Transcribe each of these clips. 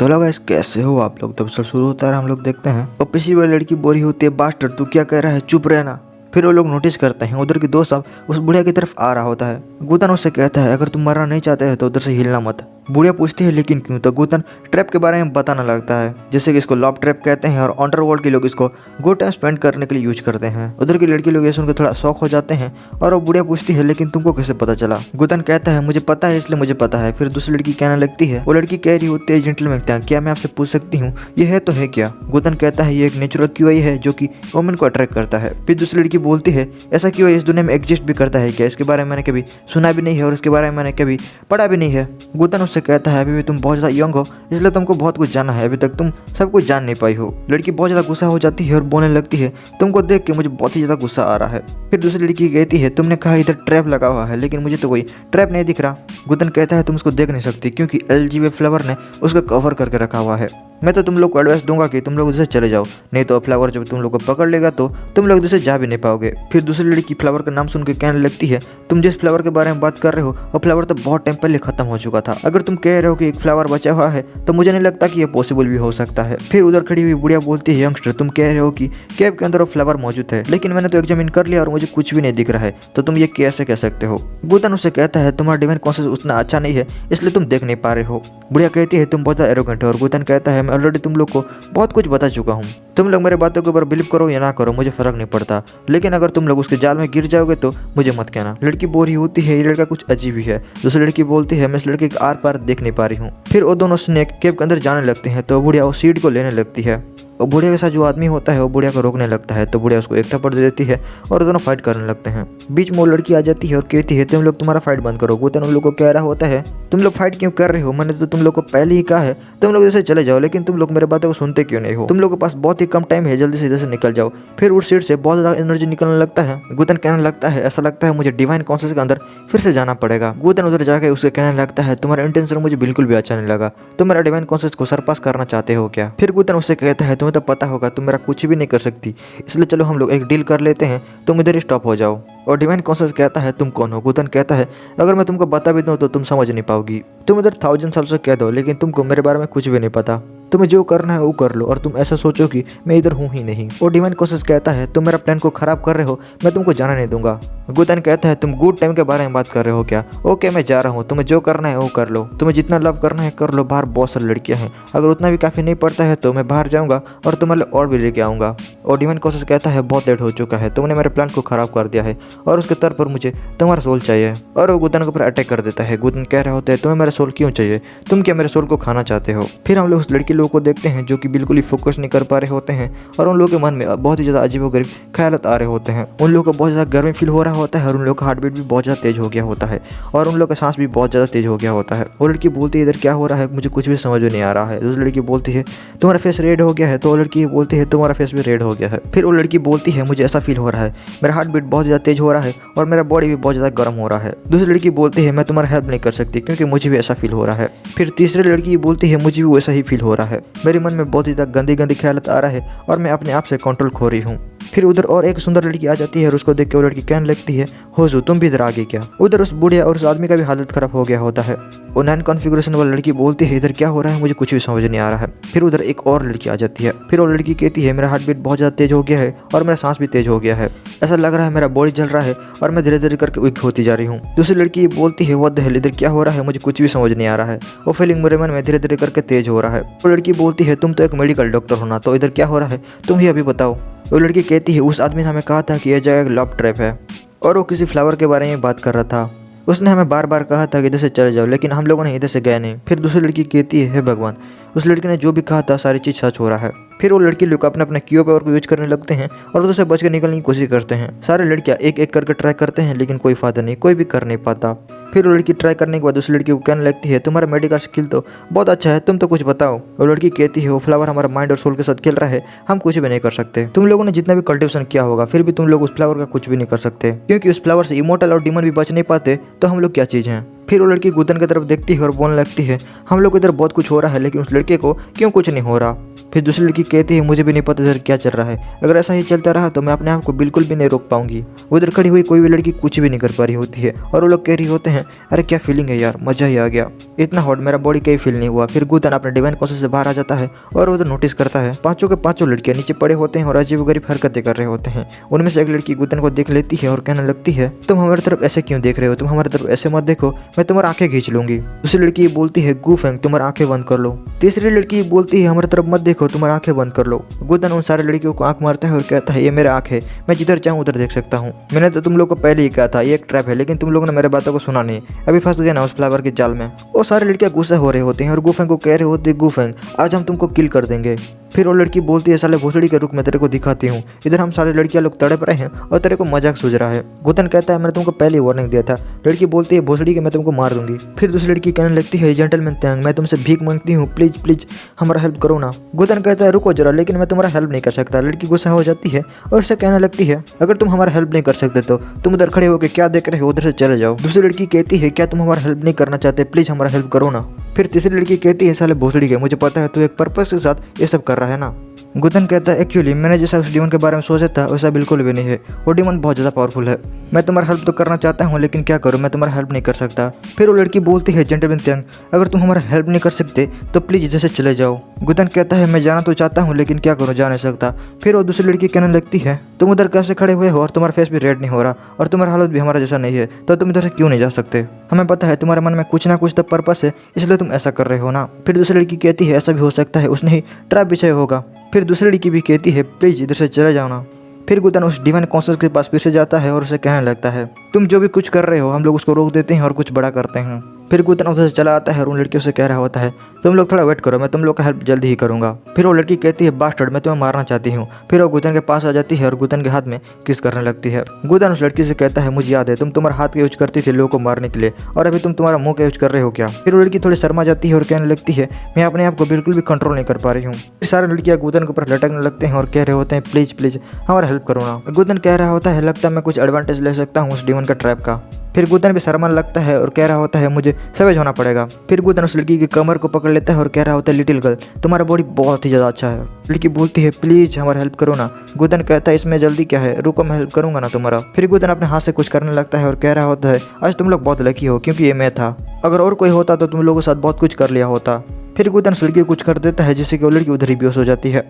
तो लोग गाइस कैसे हो आप लोग। तब सब शुरू होता है, हम लोग देखते हैं और पिछली बार लड़की बोली होती है बास्टर तू क्या कह रहा है, चुप रहना। फिर वो लोग नोटिस करते हैं उधर की दोस्त अब उस बुढ़िया की तरफ आ रहा होता है। गुतन उससे कहता है अगर तुम मरना नहीं चाहते हैं तो उधर से हिलना मत। बुढ़िया पूछती है लेकिन क्यों, तो गुतन ट्रैप के बारे में बताना लगता है, जैसे कि इसको लॉब ट्रैप कहते हैं और अंडरवर्ल्ड के लोग इसको गुड टाइम स्पेंड करने के लिए यूज करते हैं। उधर की लड़की लोग ये सुनकर थोड़ा शौक हो जाते हैं और वो बुढ़िया पूछती है लेकिन तुमको कैसे पता चला। गुतन कहता है मुझे पता है इसलिए मुझे पता है। फिर दूसरी लड़की कहने लगती है, वो लड़की कह रही होती है जेंटलमैन क्या मैं आपसे पूछ सकती हूँ ये है तो है क्या। गुतन कहता है ये एक नेचुरल क्यूआई है जो कि वुमेन को अट्रैक्ट करता है। फिर दूसरी लड़की बोलती है ऐसा क्यूआई इस दुनिया में एग्जिस्ट भी करता है क्या, इसके बारे में मैंने कभी सुना भी नहीं है और इसके बारे में मैंने कभी पढ़ा भी नहीं है। गुतन उससे कहता है अभी भी तुम बहुत ज़्यादा यंग हो इसलिए तुमको बहुत कुछ जाना है, अभी तक तुम सब कुछ जान नहीं पाई हो। लड़की बहुत ज़्यादा गुस्सा हो जाती है और बोलने लगती है तुमको देख के मुझे बहुत ही ज़्यादा गुस्सा आ रहा है। फिर दूसरी लड़की कहती है तुमने कहा इधर ट्रैप लगा हुआ है लेकिन मुझे तो कोई ट्रैप नहीं दिख रहा। गुतन कहता है तुम उसको देख नहीं सकती क्योंकि एलजीबी फ्लावर ने उसको कवर करके रखा हुआ है। मैं तो तुम लोग को एडवाइस दूंगा कि तुम लोग उधर से चले जाओ, नहीं तो फ्लावर जब तुम लोग को पकड़ लेगा तो तुम लोग उधर से जा भी नहीं पाओगे। फिर दूसरी लड़की फ्लावर का नाम सुन के कहने लगती है तुम जिस फ्लावर के बारे में बात कर रहे हो वो फ्लावर तो बहुत टाइम पहले खत्म हो चुका था। अगर तुम कह रहे हो कि एक फ्लावर बचा हुआ है तो मुझे नहीं लगता कि ये पॉसिबल भी हो सकता है। फिर उधर खड़ी हुई बुढ़िया बोलती है यंगस्टर तुम कह रहे हो कि केव के अंदर वो फ्लावर मौजूद है लेकिन मैंने तो एग्जामिन कर लिया और मुझे कुछ भी नहीं दिख रहा है, तो तुम ये कैसे कह सकते हो। गुतन उससे कहता है तुम्हारा डिवाइन कॉन्सेप्ट उतना अच्छा नहीं है इसलिए तुम देख नहीं पा रहे हो। बुढ़िया कहती है तुम बहुत एरोगेंट हो और गुतन कहता है मैं ऑलरेडी तुम लोग को बहुत कुछ बता चुका हूँ, तुम लोग मेरे बातों के ऊपर बिलीव करो या ना करो मुझे फर्क नहीं पड़ता, लेकिन अगर तुम लोग उसके जाल में गिर जाओगे तो मुझे मत कहना। लड़की बोल रही होती है ये लड़का कुछ अजीब ही है। दूसरी लड़की बोलती है मैं इस लड़के के आर पार देख नहीं पा रही हूँ। फिर वो दोनों स्नेक केव के अंदर जाने लगते हैं तो बुढ़िया वो सीड को लेने लगती है और बुढ़िया के साथ जो आदमी होता है वो बुढ़िया को रोकने लगता है, तो बुढ़िया उसको एक थप्पड़ दे देती है और दोनों फाइट करने लगते हैं। बीच में वो लड़की आ जाती है और कहती है तुम लोग तुम्हारा फाइट बंद करो। गुतन उन लोग को कह रहा होता है तुम लोग फाइट क्यों कर रहे हो, मैंने तो तुम लोग को पहले ही कहा है तुम लोग इधर से चले जाओ, लेकिन तुम लोग मेरे बातों को सुनते क्यों नहीं हो। तुम लोग के पास बहुत ही कम टाइम है, जल्दी से इधर से निकल जाओ। फिर उस सीट से बहुत ज़्यादा एनर्जी निकलने लगता है। गुतन कहने लगता है ऐसा लगता है मुझे डिवाइन कॉन्सेप्ट के अंदर फिर से जाना पड़ेगा। गुतन उधर जाकर उससे कहने लगता है तुम्हारा इंटेंशन मुझे बिल्कुल भी अच्छा नहीं लगा, तुम मेरा डिवाइन कॉन्सेप्ट को सरपास करना चाहते हो क्या। फिर गुतन उससे कहता है तुम्हें तो पता होगा तुम मेरा कुछ भी नहीं कर सकती, इसलिए चलो हम लोग एक डील कर लेते हैं, तुम इधर स्टॉप हो जाओ। और डिवाइन कॉन्सेप्ट कहता है तुम कौन हो। गुतन कहता है अगर मैं तुमको बता भी दूं तो तुम समझ नहीं पाओगी, तुम इधर 1000 साल से कह दो लेकिन तुमको मेरे बारे में कुछ भी नहीं पता, तुम्हें जो करना है वो कर लो और तुम ऐसा सोचो कि मैं इधर हूँ ही नहीं। और डिवाइन कॉन्सेप्ट कहता है तुम मेरा प्लान को खराब कर रहे हो, मैं तुमको जाना नहीं दूंगा। गुतन कहता है तुम गुड टाइम के बारे में बात कर रहे हो क्या, ओके मैं जा रहा हूँ, तुम्हें जो करना है वो कर लो, तुम्हें जितना लव करना है कर लो, बाहर बहुत सारी लड़कियां हैं, अगर उतना भी काफ़ी नहीं पड़ता है तो मैं बाहर जाऊँगा और तुम्हारे और भी लेके आऊँगा। और डिवाइन कॉन्सेप्ट कहता है बहुत लेट हो चुका है, तुमने मेरे प्लान को खराब कर दिया है और उसके तौर पर मुझे तुम्हारा सोल चाहिए। और वो गुतन के ऊपर अटैक कर देता है। गुतन कह रहा होता है तुम्हें मेरा सोल क्यों चाहिए, तुम क्या मेरे सोल को खाना चाहते हो। फिर हम लोग उस लड़की लोगों को देखते हैं जो कि बिल्कुल ही फोकस नहीं कर पा रहे होते हैं और उन लोगों के मन में बहुत ही ज़्यादा अजीबोगरीब ख्यालात आ रहे होते हैं। उन लोगों को बहुत ज़्यादा गर्मी फील हो रहा होता है और उन लोगों का हार्ट बीट भी बहुत ज़्यादा तेज हो गया होता है और उन लोगों का सांस भी बहुत ज़्यादा तेज हो गया होता है। वो लड़की बोलती है इधर क्या हो रहा है, मुझे कुछ भी समझ में नहीं आ रहा है। दूसरी लड़की बोलती है तुम्हारा फेस रेड हो गया है, तो वो लड़की बोलती है तुम्हारा फेस भी रेड हो गया है। फिर वो लड़की बोलती है मुझे ऐसा फील हो रहा है, मेरा हार्ट बीट बहुत ज़्यादा तेज हो रहा है और मेरा बॉडी भी बहुत ज़्यादा गर्म हो रहा है। दूसरी लड़की बोलती है मैं तुम्हारा हेल्प नहीं कर सकती क्योंकि मुझे भी ऐसा फील हो रहा है। फिर तीसरी लड़की बोलती है मुझे भी वैसा ही फील हो रहा है, मेरे मन में बहुत ही ज़्यादा गंदी गंदी ख्यालात आ रहा है और मैं अपने आप से कंट्रोल खो रही हूँ। फिर उधर और एक सुंदर लड़की आ जाती है और उसको देख के वो लड़की कहने लगती है होजू तुम भी इधर आ गई क्या। उधर उस बुढ़िया और उस आदमी का भी हालत खराब हो गया होता है। वो 9 कॉन्फ़िगरेशन वाली लड़की बोलती है इधर क्या हो रहा है, मुझे कुछ भी समझ नहीं आ रहा है। फिर उधर एक और लड़की आ जाती है। फिर वो लड़की कहती है मेरा हार्ट बीट बहुत ज़्यादा तेज हो गया है और मेरा सांस भी तेज हो गया है, ऐसा लग रहा है मेरा बॉडी जल रहा है और मैं धीरे धीरे करके वीक होती जा रही हूँ। दूसरी लड़की बोलती है व्हाट द हेल, इधर क्या हो रहा है, मुझे कुछ भी समझ नहीं आ रहा है, वो फीलिंग मेरे मन में धीरे धीरे करके तेज हो रहा है। वो लड़की बोलती है तुम तो एक मेडिकल डॉक्टर हो ना, तो इधर क्या हो रहा है तुम ही अभी बताओ। वो लड़की कहती है उस आदमी ने हमें कहा था कि यह जगह एक लव ट्रैप है और वो किसी फ्लावर के बारे में बात कर रहा था, उसने हमें बार बार कहा था कि इधर से चले जाओ लेकिन हम लोगों ने इधर से गए नहीं। फिर दूसरी लड़की कहती है हे भगवान, उस लड़की ने जो भी कहा था सारी चीज़ सच हो रहा है। फिर वो लड़की लोग अपने अपने क्यू पावर को यूज करने लगते हैं और उधर से बच के निकलने की कोशिश करते हैं। सारे लड़कियां एक एक करके ट्राई करते हैं लेकिन कोई फायदा नहीं, कोई भी कर नहीं पाता। फिर वो लड़की ट्राई करने के बाद दूसरी लड़की को कहने लगती है तुम्हारा मेडिकल स्किल तो बहुत अच्छा है, तुम तो कुछ बताओ। वो लड़की कहती है वो फ्लावर हमारा माइंड और सोल के साथ खेल रहा है, हम कुछ भी नहीं कर सकते। तुम लोगों ने जितना भी कल्टिवेशन किया होगा फिर भी तुम लोग उस फ्लावर का कुछ भी नहीं कर सकते क्योंकि उस फ्लावर से इमोर्टल और डीमन भी बच नहीं पाते, तो हम लोग क्या चीज़ हैं। फिर वो लड़की गुतन की तरफ देखती है और बोलने लगती है हम लोग इधर बहुत कुछ हो रहा है लेकिन उस लड़के को क्यों कुछ नहीं हो रहा। फिर दूसरी लड़की कहती है मुझे भी नहीं पता इधर क्या चल रहा है, अगर ऐसा ही चलता रहा तो मैं अपने आप को बिल्कुल भी नहीं रोक पाऊंगी। उधर खड़ी हुई कोई भी लड़की कुछ भी नहीं कर पा रही होती है और वो लोग कह रही होते हैं अरे क्या फीलिंग है यार, मजा ही आ गया, इतना हॉट मेरा बॉडी कहीं फील नहीं हुआ। फिर गुतन अपने डिवाइन कॉन्सेप्ट से बाहर आ जाता है और उधर नोटिस करता है पांचों के पांचों लड़कियां नीचे पड़े होते हैं और अजीबोगरीब हरकतें कर रहे होते हैं। उनमें से एक लड़की गुतन को देख लेती है और कहने लगती है तुम हमारी तरफ ऐसे क्यों देख रहे हो, तुम हमारी तरफ ऐसे मत देखो, मैं तुम्हारी आंखें खींच लूंगी। दूसरी लड़की बोलती है गू फेंग तुम्हारी आंखें बंद कर लो। तीसरी लड़की बोलती है हमारी तरफ मत देखो, तुम्हारी आंखें बंद कर लो। गुतन उन सारी लड़कियों को आंख मारता है और कहता है ये मेरा आंख है, मैं जिधर चाहूँ उधर देख सकता हूँ। मैंने तो तुम लोग को पहले ही कहा था ये एक ट्रैप है, लेकिन तुम लोगों ने मेरे बातों को सुना नहीं, अभी फंस गए ना उस फ्लावर के जाल में। वो सारी लड़कियां गुस्सा हो रहे होते हैं और गुफेंग को कह रहे होते गुफेंग आज हम तुमको किल कर देंगे। फिर वो लड़की बोलती है साले भोसड़ी के रुख में तेरे को दिखाती हूँ, इधर हम सारे लड़कियां लोग तड़प रहे हैं और तेरे को मजाक सूझ रहा है। गुतन कहता है मैंने तुमको पहले ही वार्निंग दिया था। लड़की बोलती है भोसड़ी के मैं तुमको मार दूंगी। फिर दूसरी लड़की कहने लगती है जेंटलमैन त्यांग मैं तुमसे भीख मांगती हूँ, प्लीज प्लीज हमारा हेल्प करो ना। गुतन कहता है रुको जरा, लेकिन मैं तुम्हारा हेल्प नहीं कर सकता। लड़की गुस्सा हो जाती है और उससे कहने लगती है अगर तुम हमारा हेल्प नहीं कर सकते तो तुम उधर खड़े होकर क्या देख रहे हो, उधर से चले जाओ। दूसरी लड़की कहती है क्या तुम हमारा हेल्प नहीं करना चाहते, प्लीज हमारा हेल्प करो ना। फिर तीसरी लड़की कहती है साले भोसड़ी के मुझे पता है तू एक पर्पस के साथ ये सब कर रहा है ना। गुतन कहता है एक्चुअली मैंने जैसा उस डीमन के बारे में सोचा था वैसा बिल्कुल भी नहीं है, वो डीमन बहुत ज़्यादा पावरफुल है। मैं तुम्हारा हेल्प तो करना चाहता हूँ लेकिन क्या करूँ, मैं तुम्हारा हेल्प नहीं कर सकता। फिर वो लड़की बोलती है जेंटलमैन त्यांग अगर तुम हमारा हेल्प नहीं कर सकते तो प्लीज़ इधर से चले जाओ। गुतन कहता है मैं जाना तो चाहता हूँ लेकिन क्या करूँ, जा नहीं सकता। फिर वो दूसरी लड़की कहने लगती है तुम उधर कैसे खड़े हुए हो और तुम्हारा फेस भी रेड नहीं हो रहा और तुम्हारा हालत भी हमारा जैसा नहीं है, तो तुम इधर से क्यों नहीं जा सकते। हमें पता है तुम्हारे मन में कुछ ना कुछ तो पर्पस है, इसलिए तुम ऐसा कर रहे हो ना। फिर दूसरी लड़की कहती है ऐसा भी हो सकता है उसने ही ट्रैप बिछाया होगा। फिर दूसरी लड़की भी कहती है प्लीज इधर से चले जाओ ना। फिर गुतन उस डिवाइन कॉन्सेप्ट के पास फिर से जाता है और उसे कहने लगता है तुम जो भी कुछ कर रहे हो हम लोग उसको रोक देते हैं और कुछ बड़ा करते हैं। फिर गुतन उधर से चला आता है और उन लड़कियों से कह रहा होता है तुम लोग थोड़ा वेट करो, मैं तुम लोग का हेल्प जल्दी ही करूंगा। फिर वो लड़की कहती है बास्टर्ड मैं तुम्हें मारना चाहती हूँ। फिर वो गुतन के पास आ जाती है और गुतन के हाथ में किस करने लगती है। गुतन उस लड़की से कहता है मुझे याद है तुम तुम्हारा हाथ का यूज करती थी लोगों को मारने के लिए और अभी तुम तुम्हारा मुंह का यूज कर रहे हो क्या। फिर वो लड़की थोड़ी शर्मा जाती है और कहने लगती है मैं अपने आप को बिल्कुल भी कंट्रोल नहीं कर पा रही हूँ। फिर सारी लड़कियां गुतन के ऊपर लटकने लगते हैं और कह रहे होते हैं प्लीज प्लीज हमारा हेल्प करो ना। गुतन कह रहा होता है लगता है मैं कुछ एडवांटेज ले सकता हूँ उस डीमन का ट्रैप का। फिर गुतन भी शर्मा लगता है और कह रहा होता है मुझे सवेज होना पड़ेगा। फिर गुतन उस लड़की की कमर को पकड़ लेता है और कह रहा होता है लिटिल गर्ल तुम्हारा बॉडी बहुत ही ज़्यादा अच्छा है। लड़की बोलती है प्लीज हमारा हेल्प करो ना। गुतन कहता है इसमें जल्दी क्या है, रुको मैं हेल्प करूंगा ना तुम्हारा। फिर गुतन अपने हाथ से कुछ करने लगता है और कह रहा होता है आज तुम लोग बहुत लकी हो क्योंकि ये मैं था, अगर और कोई होता तो तुम लोगों के साथ बहुत कुछ कर लिया होता। फिर गुतन उस लड़की को कुछ कर देता है जिससे कि वो लड़की उधर ही बेहोश हो जाती है।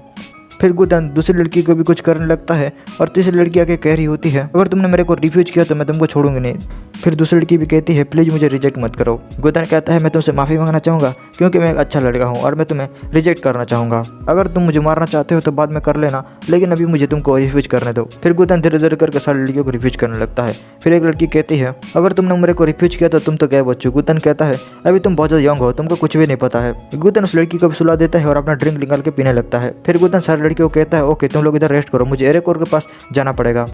फिर गुतन दूसरी लड़की को भी कुछ करने लगता है और तीसरी लड़की आके कह रही होती है अगर तुमने मेरे को रिफ्यूज किया तो मैं तुमको छोड़ूंगी नहीं। फिर दूसरी लड़की भी कहती है प्लीज मुझे रिजेक्ट मत करो। गुतन कहता है मैं तुमसे माफ़ी मांगना चाहूँगा क्योंकि मैं एक अच्छा लड़का हूँ और मैं तुम्हें रिजेक्ट करना चाहूँगा, अगर तुम मुझे मारना चाहते हो तो बाद में कर लेना लेकिन अभी मुझे तुमको रिफ्यूज करने दो। फिर गुतन धीरे धीरे करके सारी लड़कियों को रिफ्यूज करने लगता है। फिर एक लड़की कहती है अगर तुमने मेरे को रिफ्यूज किया तो तुम तो गए बच्चों। गुतन कहता है अभी तुम बहुत ज़्यादा यंग हो, तुमको कुछ भी नहीं पता है। गुतन उस लड़की को भी सुला देता है और अपना ड्रिंक निकाल के पीने लगता है। फिर गुतन सारी लड़कियों को कहता है ओके तुम लोग इधर रेस्ट करो, मुझे एरेकोर के पास जाना पड़ेगा।